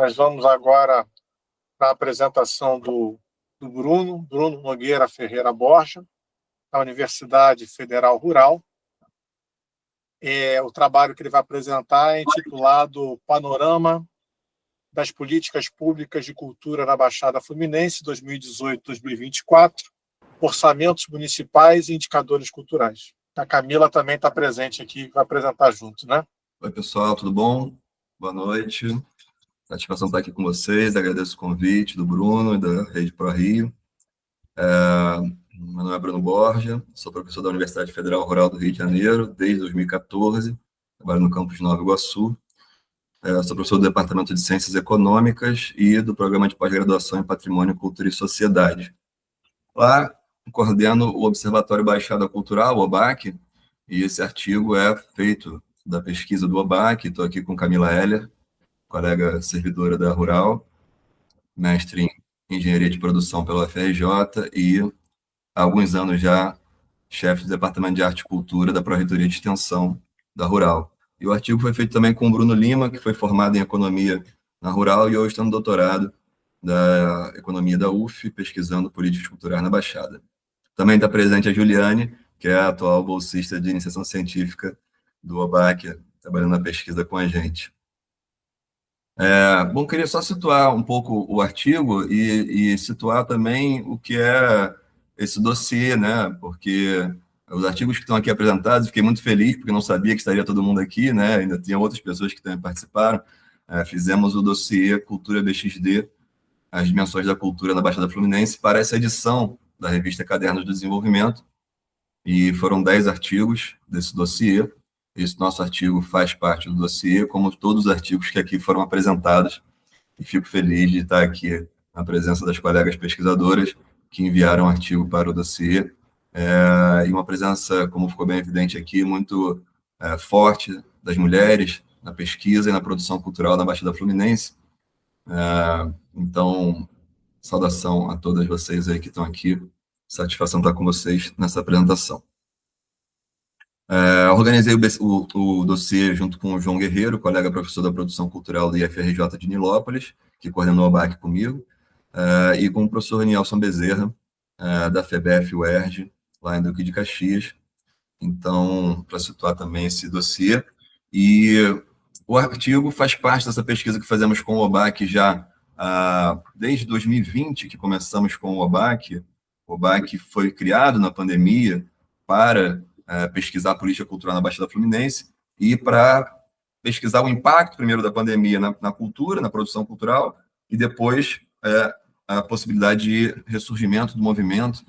Nós vamos agora para a apresentação do Bruno Nogueira Ferreira Borja, da Universidade Federal Rural. O trabalho que ele vai apresentar é intitulado Panorama das Políticas Públicas de Cultura na Baixada Fluminense, 2018-2024, Orçamentos Municipais e Indicadores Culturais. A Camila também está presente aqui, vai apresentar junto, né? Oi, pessoal, tudo bom? Boa noite. Satisfação estar aqui com vocês. Agradeço o convite do Bruno e da Rede Pro Rio. Meu nome é Bruno Borja, sou professor da Universidade Federal Rural do Rio de Janeiro desde 2014, trabalho no campus Nova Iguaçu. Sou professor do Departamento de Ciências Econômicas e do Programa de Pós-Graduação em Patrimônio, Cultura e Sociedade. Lá, coordeno o Observatório Baixada Cultural, o OBAC, e esse artigo é feito da pesquisa do OBAC. Estou aqui com Camila Heller, colega servidora da Rural, mestre em Engenharia de Produção pela UFRJ e, há alguns anos já, chefe do Departamento de Arte e Cultura da Pró-Reitoria de Extensão da Rural. E o artigo foi feito também com o Bruno Lima, que foi formado em Economia na Rural e hoje está no doutorado da Economia da UF, pesquisando políticas culturais na Baixada. Também está presente a Juliane, que é a atual bolsista de iniciação científica do OBAC, trabalhando na pesquisa com a gente. Bom, queria só situar um pouco o artigo e situar também o que é esse dossiê, né? Porque os artigos que estão aqui apresentados, fiquei muito feliz, porque não sabia que estaria todo mundo aqui, né? Ainda tinha outras pessoas que também participaram. Fizemos o dossiê Cultura BXD, as dimensões da cultura na Baixada Fluminense, para essa edição da revista Cadernos do Desenvolvimento, e foram 10 artigos desse dossiê. Esse nosso artigo faz parte do dossiê, como todos os artigos que aqui foram apresentados, e fico feliz de estar aqui na presença das colegas pesquisadoras que enviaram o artigo para o dossiê, e uma presença, como ficou bem evidente aqui, muito forte das mulheres na pesquisa e na produção cultural na Baixada Fluminense. Então, saudação a todas vocês aí que estão aqui, satisfação estar com vocês nessa apresentação. Organizei o dossiê junto com o João Guerreiro, colega professor da produção cultural da IFRJ de Nilópolis, que coordenou a BAC comigo, e com o professor Nielson Bezerra, da FEBEF-UERJ, lá em Duque de Caxias. Então, para situar também esse dossiê. E o artigo faz parte dessa pesquisa que fazemos com o OBAC já desde 2020, que começamos com o OBAC. O OBAC foi criado na pandemia para pesquisar a política cultural na Baixada Fluminense e para pesquisar o impacto, primeiro, da pandemia na cultura, na produção cultural, e depois a possibilidade de ressurgimento do movimento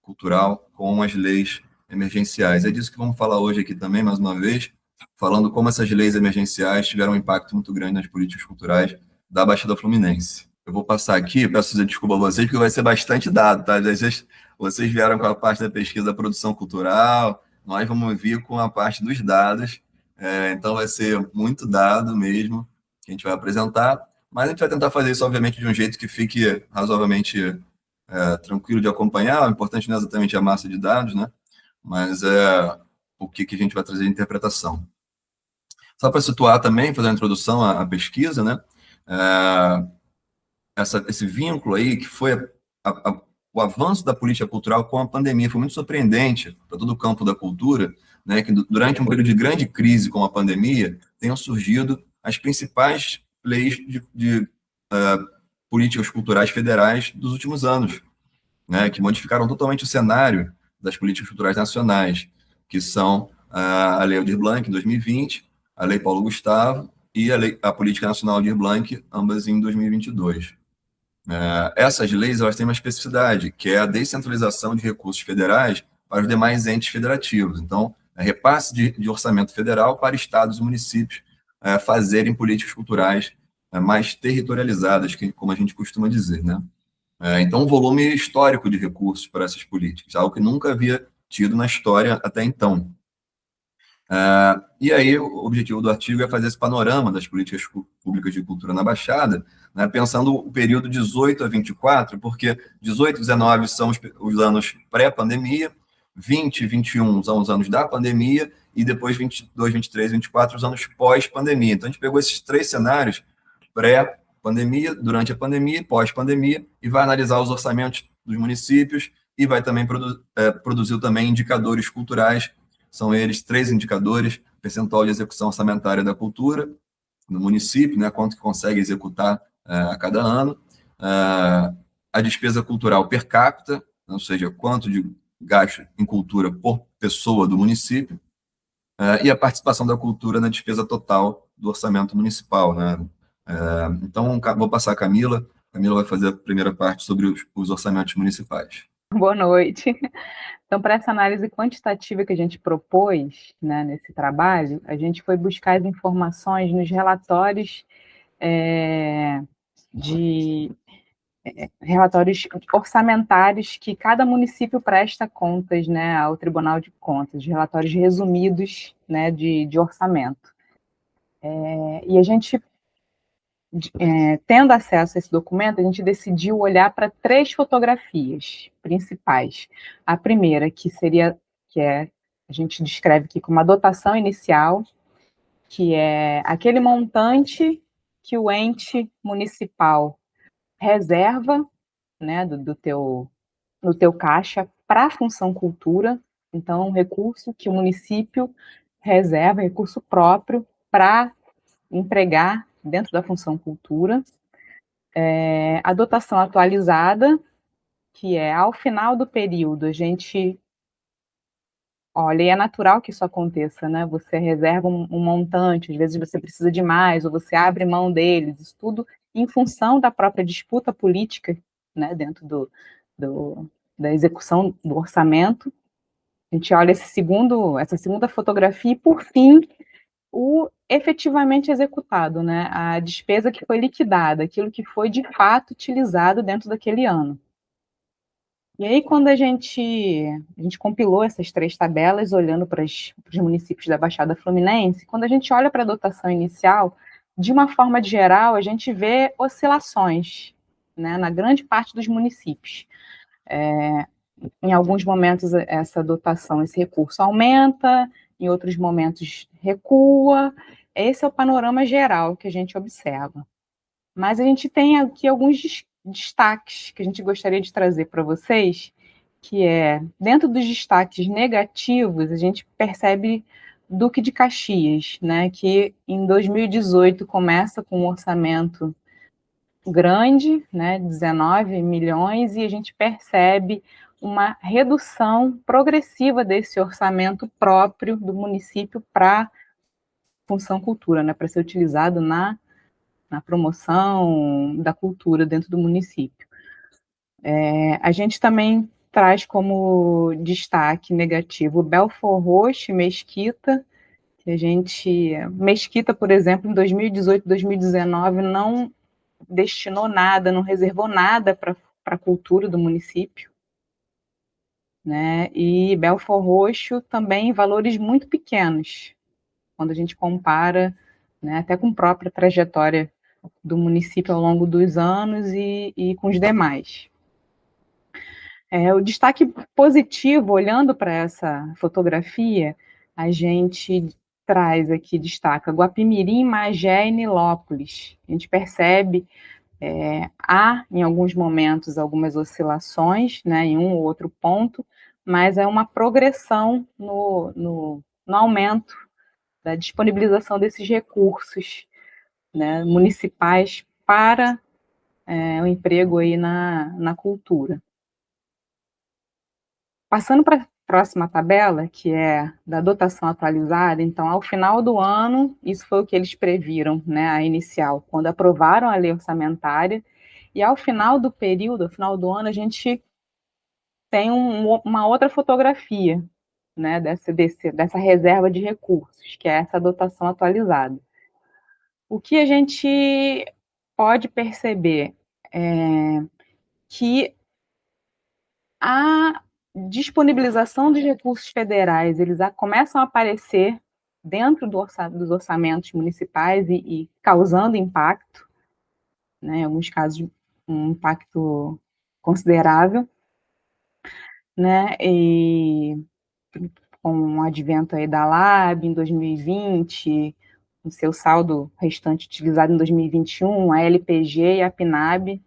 cultural com as leis emergenciais. É disso que vamos falar hoje aqui também, mais uma vez, falando como essas leis emergenciais tiveram um impacto muito grande nas políticas culturais da Baixada Fluminense. Eu vou passar aqui, peço desculpa a vocês, porque vai ser bastante dado, tá? Vocês vieram com a parte da pesquisa da produção cultural, nós vamos vir com a parte dos dados, então vai ser muito dado mesmo que a gente vai apresentar, mas a gente vai tentar fazer isso, obviamente, de um jeito que fique razoavelmente tranquilo de acompanhar. O importante não é exatamente a massa de dados, né? Mas o que a gente vai trazer de interpretação. Só para situar também, fazer a introdução à pesquisa, né? Esse vínculo aí, que foi o avanço da política cultural com a pandemia, foi muito surpreendente para todo o campo da cultura, né? Que durante um período de grande crise com a pandemia, tenham surgido as principais leis de políticas culturais federais dos últimos anos, né? Que modificaram totalmente o cenário das políticas culturais nacionais, que são a Lei Aldir Blanc, em 2020, a Lei Paulo Gustavo e a Política Nacional Aldir Blanc, ambas em 2022. Essas leis, elas têm uma especificidade, que é a descentralização de recursos federais para os demais entes federativos. Então, repasse de orçamento federal para estados e municípios fazerem políticas culturais mais territorializadas, como a gente costuma dizer, né? Então, um volume histórico de recursos para essas políticas, algo que nunca havia tido na história até então. E aí, o objetivo do artigo é fazer esse panorama das políticas públicas de cultura na Baixada, né, pensando o período 18 a 24, porque 18 e 19 são os anos pré-pandemia, 20 e 21 são os anos da pandemia, e depois 22, 23 e 24 os anos pós-pandemia. Então, a gente pegou esses 3 cenários, pré, pandemia, durante a pandemia e pós-pandemia, e vai analisar os orçamentos dos municípios e vai também produzir também indicadores culturais. São eles 3 indicadores: percentual de execução orçamentária da cultura no município, né, quanto que consegue executar a cada ano, a despesa cultural per capita, ou seja, quanto de gasto em cultura por pessoa do município, e a participação da cultura na despesa total do orçamento municipal, né? Então, vou passar a Camila. Camila vai fazer a primeira parte sobre os orçamentos municipais. Boa noite. Então, para essa análise quantitativa que a gente propôs, né, nesse trabalho, a gente foi buscar as informações nos relatórios relatórios orçamentários que cada município presta contas, né, ao Tribunal de Contas, relatórios resumidos, né, de orçamento. E a gente, tendo acesso a esse documento, a gente decidiu olhar para 3 fotografias principais. A primeira, a gente descreve aqui como a dotação inicial, que é aquele montante que o ente municipal reserva, né, no teu caixa para a função cultura. Então, um recurso que o município reserva, recurso próprio, para empregar dentro da função cultura. A dotação atualizada, que é ao final do período, a gente olha, e é natural que isso aconteça, né? Você reserva um montante, às vezes você precisa de mais, ou você abre mão deles, isso tudo em função da própria disputa política, né, dentro da execução do orçamento. A gente olha essa segunda fotografia e, por fim, o efetivamente executado, né? A despesa que foi liquidada, aquilo que foi de fato utilizado dentro daquele ano. E aí, quando a gente compilou essas 3 tabelas, olhando para os municípios da Baixada Fluminense, quando a gente olha para a dotação inicial, de uma forma geral, a gente vê oscilações, né, na grande parte dos municípios. Em alguns momentos, essa dotação, esse recurso aumenta, em outros momentos recua. Esse é o panorama geral que a gente observa. Mas a gente tem aqui alguns destaques que a gente gostaria de trazer para vocês, que dentro dos destaques negativos, a gente percebe Duque de Caxias, né, que em 2018 começa com um orçamento grande, né, 19 milhões, e a gente percebe uma redução progressiva desse orçamento próprio do município para função cultura, né, para ser utilizado na promoção da cultura dentro do município. A gente também traz como destaque negativo Belford Roxo e Mesquita, Mesquita, por exemplo, em 2018, 2019, não destinou nada, não reservou nada para a cultura do município, né? E Belford Roxo também valores muito pequenos, quando a gente compara, né, até com a própria trajetória do município ao longo dos anos e com os demais. O destaque positivo, olhando para essa fotografia, a gente traz aqui, destaca Guapimirim, Magé e Nilópolis. A gente percebe, há em alguns momentos algumas oscilações, né, em um ou outro ponto, mas é uma progressão no aumento da disponibilização desses recursos, né, municipais para o emprego aí na cultura. Passando para a próxima tabela, que é da dotação atualizada, então, ao final do ano, isso foi o que eles previram, né, a inicial, quando aprovaram a lei orçamentária, e ao final do período, ao final do ano, a gente tem uma outra fotografia, né, dessa reserva de recursos, que é essa dotação atualizada. O que a gente pode perceber é que a disponibilização dos recursos federais, eles começam a aparecer dentro dos orçamentos municipais e causando impacto, né, em alguns casos, um impacto considerável, né, e com o advento aí da LAB em 2020, no seu saldo restante utilizado em 2021, a LPG e a PNAB,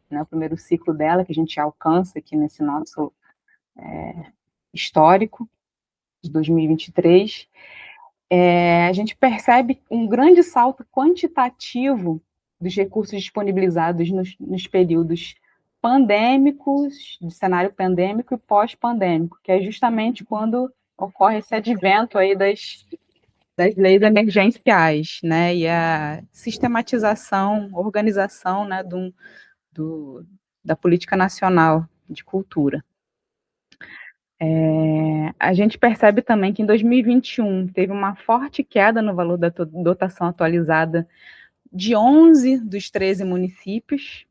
né, o primeiro ciclo dela, que a gente alcança aqui nesse nosso histórico, de 2023, a gente percebe um grande salto quantitativo dos recursos disponibilizados nos períodos pandêmicos, de cenário pandêmico e pós-pandêmico, que é justamente quando ocorre esse advento aí das leis emergenciais, né, e a sistematização, organização, né, da política nacional de cultura. A gente percebe também que em 2021 teve uma forte queda no valor da dotação atualizada de 11 dos 13 municípios,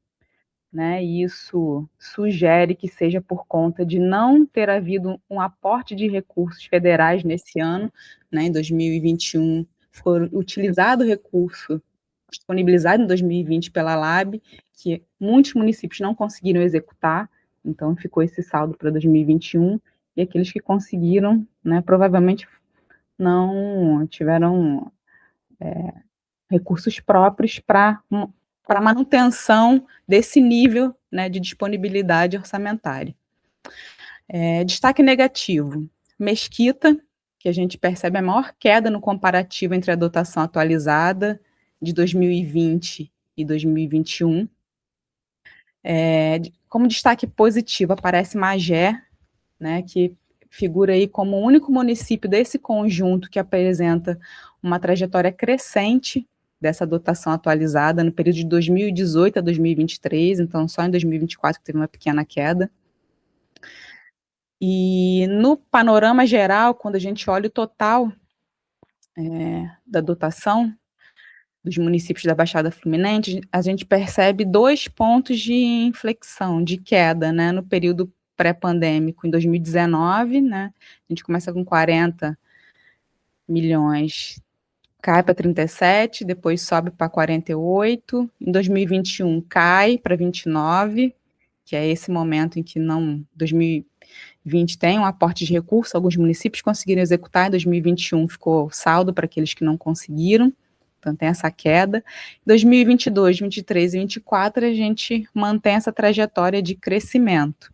né, e isso sugere que seja por conta de não ter havido um aporte de recursos federais nesse ano, né, em 2021 foi utilizado o recurso disponibilizado em 2020 pela LAB, que muitos municípios não conseguiram executar, então ficou esse saldo para 2021, e aqueles que conseguiram, né, provavelmente não tiveram recursos próprios para manutenção desse nível, né, de disponibilidade orçamentária. Destaque negativo, Mesquita, que a gente percebe a maior queda no comparativo entre a dotação atualizada de 2020 e 2021. Como destaque positivo, aparece Magé, né, que figura aí como o único município desse conjunto que apresenta uma trajetória crescente dessa dotação atualizada no período de 2018 a 2023, então só em 2024 que teve uma pequena queda. E no panorama geral, quando a gente olha o total da dotação dos municípios da Baixada Fluminense, a gente percebe 2 pontos de inflexão, de queda, né, no período pré-pandêmico, em 2019, né, a gente começa com 40 milhões, cai para 37, depois sobe para 48, em 2021 cai para 29, que é esse momento em que 2020 tem um aporte de recursos, alguns municípios conseguiram executar, em 2021 ficou saldo para aqueles que não conseguiram, então tem essa queda. Em 2022, 2023 e 2024 a gente mantém essa trajetória de crescimento,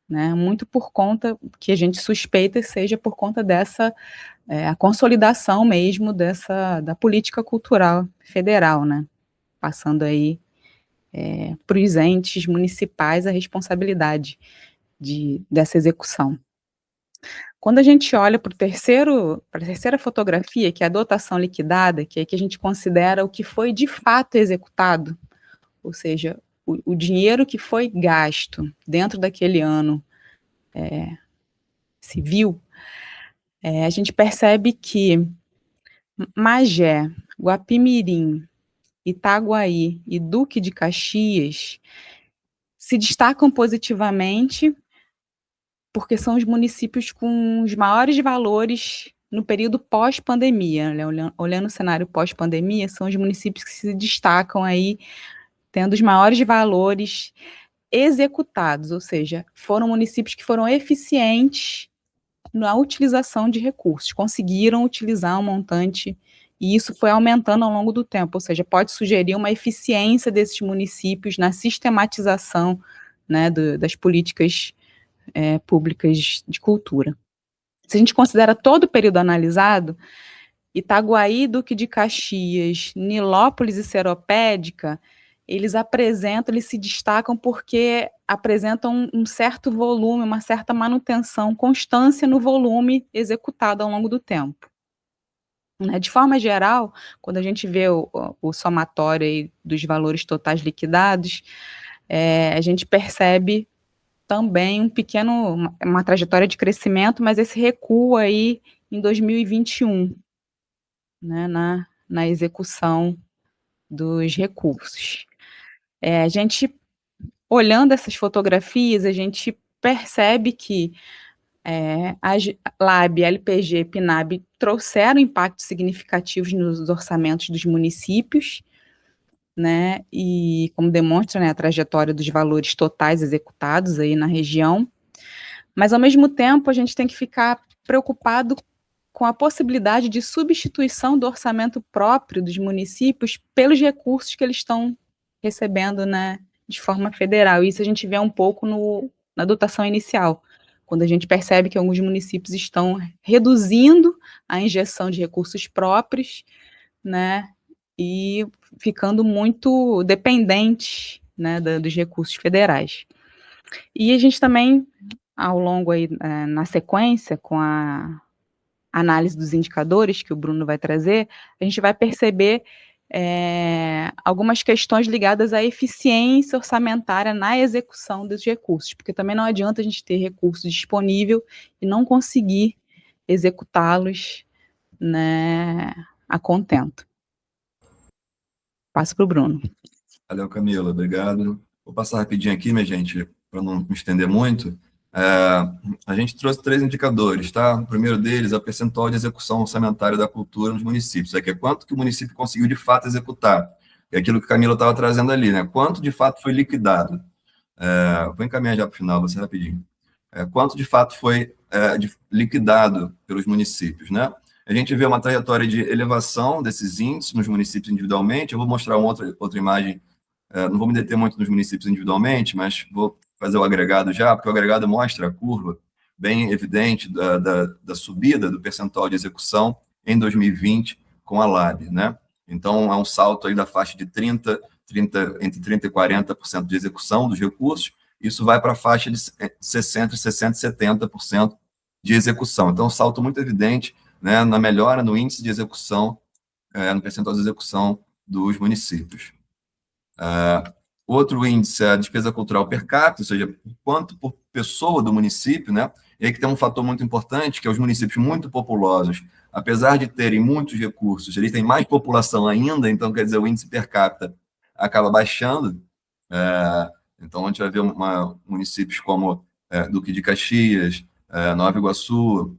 né, muito por conta, que a gente suspeita seja por conta dessa, a consolidação mesmo da política cultural federal, né, passando aí para os entes municipais a responsabilidade dessa execução. Quando a gente olha para a terceira fotografia, que é a dotação liquidada, que é que a gente considera o que foi de fato executado, ou seja, o dinheiro que foi gasto dentro daquele ano civil, a gente percebe que Magé, Guapimirim, Itaguaí e Duque de Caxias se destacam positivamente porque são os municípios com os maiores valores no período pós-pandemia, né? Olhando o cenário pós-pandemia, são os municípios que se destacam aí, tendo os maiores valores executados, ou seja, foram municípios que foram eficientes na utilização de recursos, conseguiram utilizar um montante, e isso foi aumentando ao longo do tempo, ou seja, pode sugerir uma eficiência desses municípios na sistematização, né, das políticas públicas de cultura. Se a gente considera todo o período analisado, Itaguaí, Duque de Caxias, Nilópolis e Seropédica, eles se destacam porque apresentam um certo volume, uma certa manutenção, constância no volume executado ao longo do tempo. De forma geral, quando a gente vê o somatório aí dos valores totais liquidados, a gente percebe também uma trajetória de crescimento, mas esse recuo aí em 2021, né, na execução dos recursos. A gente, olhando essas fotografias, a gente percebe que as LAB, LPG, PNAB trouxeram impactos significativos nos orçamentos dos municípios, né, e como demonstra, né, a trajetória dos valores totais executados aí na região, mas ao mesmo tempo a gente tem que ficar preocupado com a possibilidade de substituição do orçamento próprio dos municípios pelos recursos que eles estão recebendo, né, de forma federal. Isso a gente vê um pouco na dotação inicial, quando a gente percebe que alguns municípios estão reduzindo a injeção de recursos próprios, né, e ficando muito dependentes, né, dos recursos federais. E a gente também, ao longo aí, na sequência, com a análise dos indicadores que o Bruno vai trazer, a gente vai perceber algumas questões ligadas à eficiência orçamentária na execução dos recursos, porque também não adianta a gente ter recurso disponível e não conseguir executá-los, né, a contento. Passo para o Bruno. Valeu, Camila, obrigado. Vou passar rapidinho aqui, minha gente, para não me estender muito. A gente trouxe 3 indicadores, tá? O primeiro deles é o percentual de execução orçamentária da cultura nos municípios. Aqui é quanto que o município conseguiu de fato executar. É aquilo que a Camila estava trazendo ali, né? Quanto de fato foi liquidado. Vou encaminhar já para o final, você rapidinho. Quanto de fato foi liquidado pelos municípios, né? A gente vê uma trajetória de elevação desses índices nos municípios individualmente. Eu vou mostrar uma outra imagem. Não vou me deter muito nos municípios individualmente, mas vou fazer o agregado já, porque o agregado mostra a curva bem evidente da subida do percentual de execução em 2020 com a LAB, né? Então, é um salto aí da faixa de entre 30% e 40% de execução dos recursos, isso vai para a faixa de 60%, 70% de execução. Então, um salto muito evidente, né, na melhora no índice de execução, no percentual de execução dos municípios. Outro índice é a despesa cultural per capita, ou seja, quanto por pessoa do município, né? E aí que tem um fator muito importante, que é os municípios muito populosos, apesar de terem muitos recursos, eles têm mais população ainda, então, quer dizer, o índice per capita acaba baixando. Então, a gente vai ver municípios como Duque de Caxias, Nova Iguaçu,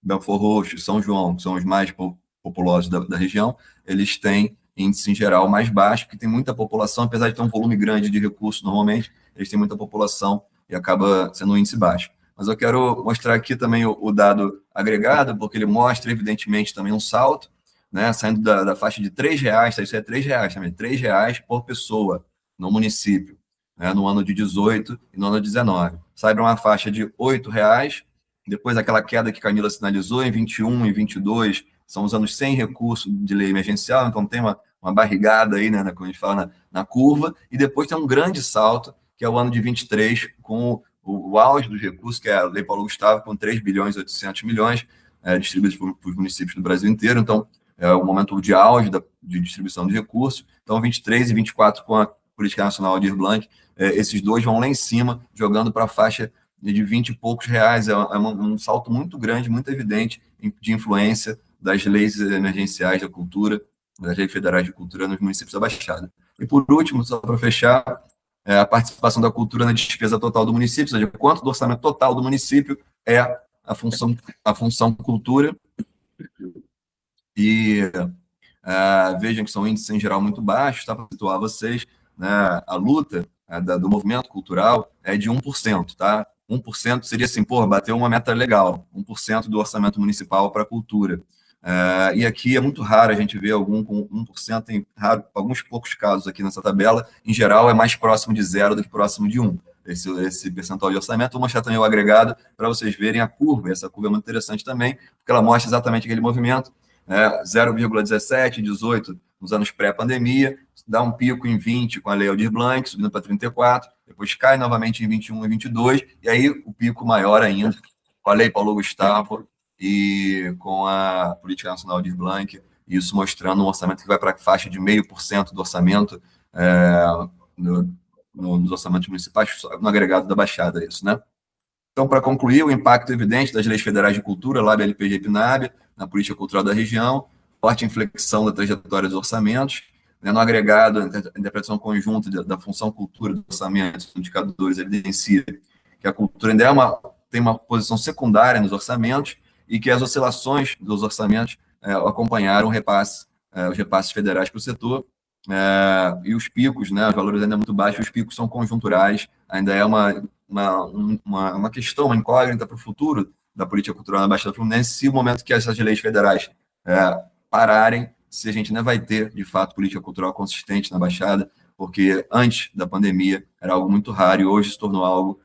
Belford Roxo, São João, que são os mais populosos da região, eles têm índice em geral mais baixo, porque tem muita população, apesar de ter um volume grande de recursos normalmente, eles têm muita população e acaba sendo um índice baixo. Mas eu quero mostrar aqui também o dado agregado, porque ele mostra, evidentemente, também um salto, né, saindo da faixa de R$3, isso é R$3 também, R$3 por pessoa no município, né, no ano de 18 e no ano de 19. Sai para uma faixa de R$8, depois aquela queda que Camila sinalizou, em 21 e 22, são os anos sem recurso de lei emergencial, então tem uma barrigada aí, né, como a gente fala, na curva, e depois tem um grande salto, que é o ano de 23, com o auge dos recursos, que é a Lei Paulo Gustavo, com 3 bilhões e 800 milhões distribuídos para os municípios do Brasil inteiro. Então, é o momento de auge de distribuição de recursos. Então, 23 e 24, com a Política Nacional Aldir Blanc, esses dois vão lá em cima, jogando para a faixa de 20 e poucos reais. É um salto muito grande, muito evidente, de influência das leis emergenciais da cultura, das leis federais de cultura nos municípios da Baixada. E, por último, só para fechar, a participação da cultura na despesa total do município, ou seja, quanto do orçamento total do município é a função cultura. E vejam que são índices, em geral, muito baixos, tá? Para situar vocês, né, a luta do movimento cultural é de 1%, tá? 1% seria assim, bateu uma meta legal, 1% do orçamento municipal para a cultura. E aqui é muito raro a gente ver algum com 1%, tem alguns poucos casos aqui nessa tabela, em geral é mais próximo de 0 do que próximo de 1, esse percentual de orçamento. Vou mostrar também o agregado para vocês verem a curva, essa curva é muito interessante também, porque ela mostra exatamente aquele movimento, 0,17, 18 nos anos pré-pandemia, dá um pico em 20 com a Lei Aldir Blanc, subindo para 34, depois cai novamente em 21 e 22, e aí o pico maior ainda, com a Lei Paulo Gustavo, e com a Política Nacional Aldir Blanc, isso mostrando um orçamento que vai para a faixa de 0,5% do orçamento nos orçamentos municipais, no agregado da Baixada, isso, né? Então, para concluir, o impacto evidente das leis federais de cultura, LAB, LPG e PNAB, na política cultural da região, forte inflexão da trajetória dos orçamentos, né, no agregado, a interpretação conjunta da função cultura dos orçamentos, indicadores, evidencia que a cultura ainda tem uma posição secundária nos orçamentos, e que as oscilações dos orçamentos acompanharam os repasses federais para o setor, e os picos, né, os valores ainda muito baixos, os picos são conjunturais, ainda é uma questão, uma incógnita para o futuro da política cultural na Baixada Fluminense, se o momento que essas leis federais pararem, se a gente ainda vai ter, de fato, política cultural consistente na Baixada, porque antes da pandemia era algo muito raro e hoje se tornou algo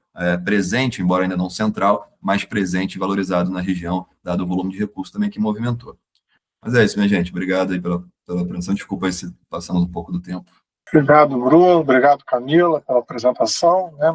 presente, embora ainda não central, mas presente e valorizado na região, dado o volume de recursos também que movimentou. Mas é isso, minha gente. Obrigado aí pela apresentação. Desculpa aí se passamos um pouco do tempo. Obrigado, Bruno. Obrigado, Camila, pela apresentação, né?